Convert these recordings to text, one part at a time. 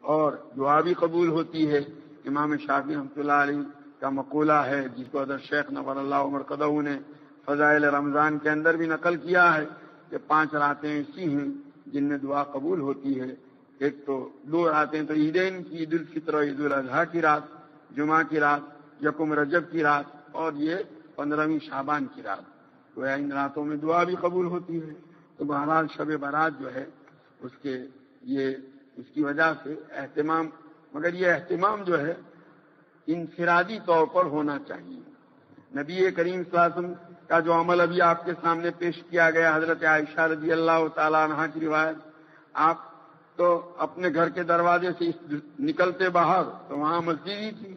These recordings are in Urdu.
اور دعا بھی قبول ہوتی ہے۔ امام شافعی رحمۃ اللہ علیہ کا مقولہ ہے، جس کو حضرت شیخ نور اللہ مرقدہ نے فضائل رمضان کے اندر بھی نقل کیا ہے، کہ 5 راتیں ایسی ہیں جن میں دعا قبول ہوتی ہے۔ ایک تو 2 راتیں تو عیدین کی، عید الفطر اور عید الاضحیٰ کی رات، جمعہ کی رات، یکم رجب کی رات، اور یہ 15ویں شعبان کی رات، تو ان راتوں میں دعا بھی قبول ہوتی ہے۔ تو بہرحال شب برات جو ہے اس کی وجہ سے اہتمام، مگر یہ اہتمام جو ہے انفرادی طور پر ہونا چاہیے۔ نبی کریم صلی اللہ علیہ وسلم کا جو عمل ابھی آپ کے سامنے پیش کیا گیا، حضرت عائشہ رضی اللہ تعالیٰ عنہا کی روایت، آپ تو اپنے گھر کے دروازے سے نکلتے باہر تو وہاں مسجد ہی تھی،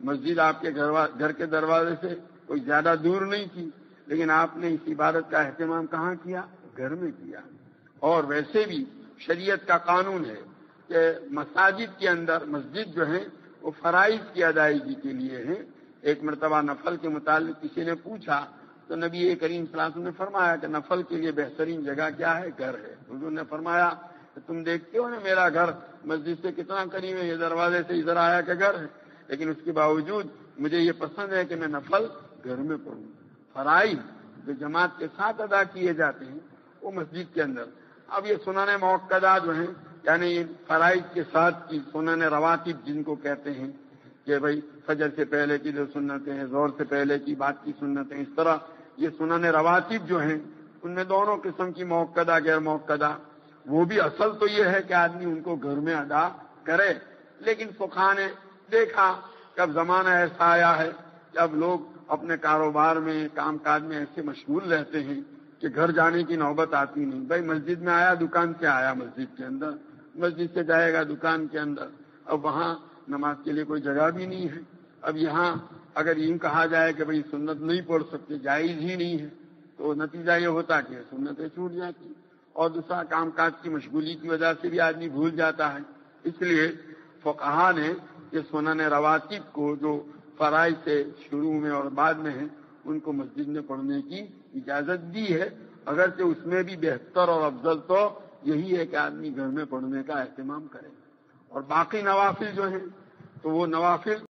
مسجد آپ کے گھر کے دروازے سے کوئی زیادہ دور نہیں تھی، لیکن آپ نے اس عبادت کا اہتمام کہاں کیا؟ گھر میں کیا۔ اور ویسے بھی شریعت کا قانون ہے کہ مساجد کے اندر، مسجد جو ہے وہ فرائض کی ادائیگی کے لیے ہے۔ ایک مرتبہ نفل کے متعلق کسی نے پوچھا تو نبی کریم صلی اللہ علیہ وسلم نے فرمایا کہ نفل کے لیے بہترین جگہ کیا ہے؟ گھر ہے۔ حضور نے فرمایا کہ تم دیکھتے ہو نا میرا گھر مسجد سے کتنا قریب ہے، یہ دروازے سے ادھر آیا کہ گھر ہے، لیکن اس کے باوجود مجھے یہ پسند ہے کہ میں نفل گھر میں پڑھوں۔ فرائض جو جماعت کے ساتھ ادا کیے جاتے ہیں وہ مسجد کے اندر۔ اب یہ سنن موقدہ جو ہیں، یعنی فرائض کے ساتھ کی سنن رواتب جن کو کہتے ہیں، کہ بھائی فجر سے پہلے کی جو سنتیں ہیں، ظہر سے پہلے کی بات کی سنتیں، اس طرح یہ سنن رواتب جو ہیں ان میں دونوں قسم کی موقدہ غیر موقدہ، وہ بھی اصل تو یہ ہے کہ آدمی ان کو گھر میں ادا کرے، لیکن فقہا نے دیکھا کہ اب زمانہ ایسا آیا ہے کہ اب لوگ اپنے کاروبار میں، کام کاج میں ایسے مشغول رہتے ہیں کہ گھر جانے کی نوبت آتی نہیں۔ بھائی مسجد میں آیا، دکان سے آیا مسجد کے اندر، مسجد سے جائے گا دکان کے اندر، اب وہاں نماز کے لیے کوئی جگہ بھی نہیں ہے۔ اب یہاں اگر یوں کہا جائے کہ بھائی سنت نہیں پڑھ سکتے، جائز ہی نہیں ہے، تو نتیجہ یہ ہوتا کہ سنتیں چھوٹ جاتی، اور دوسرا کام کاج کی مشغولی کی وجہ سے بھی آدمی بھول جاتا ہے۔ اس لیے فقہا نے یہ سنن رواتب کو جو فرائض سے شروع میں اور بعد میں ہیں ان کو مسجد میں پڑھنے کی اجازت دی ہے، اگرچہ اس میں بھی بہتر اور افضل تو یہی ہے کہ آدمی گھر میں پڑھنے کا اہتمام کرے۔ اور باقی نوافل جو ہیں تو وہ نوافل